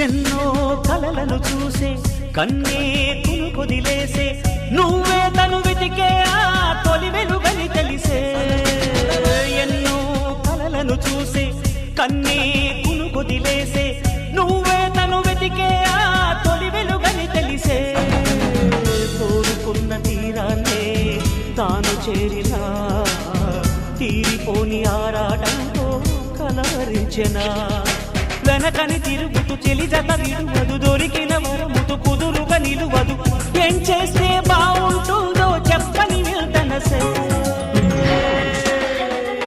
ఎన్నో కలలను చూసే కన్నే కునుకొదిలేసే నువ్వే తను వెతికే ఆ తొలి వెలుగని తెలిసే ఎన్నో కలలను చూసే కన్నే కునుకొదిలేసే నువ్వే తను వెతికే ఆ తొలి వెలుగని తెలిసే కోరుకున్న తీరాన్నే తాను చేరినా తీరిపోని ఆరాటంతో కలవరించెనా వెనకని తిరుగుతూ చెలి జత విడువదు దొరికిన వరముతు కుదురుగా నిలువదు ఏం చేస్తే బాగుంటుందో చెప్పని వెళ్తనసే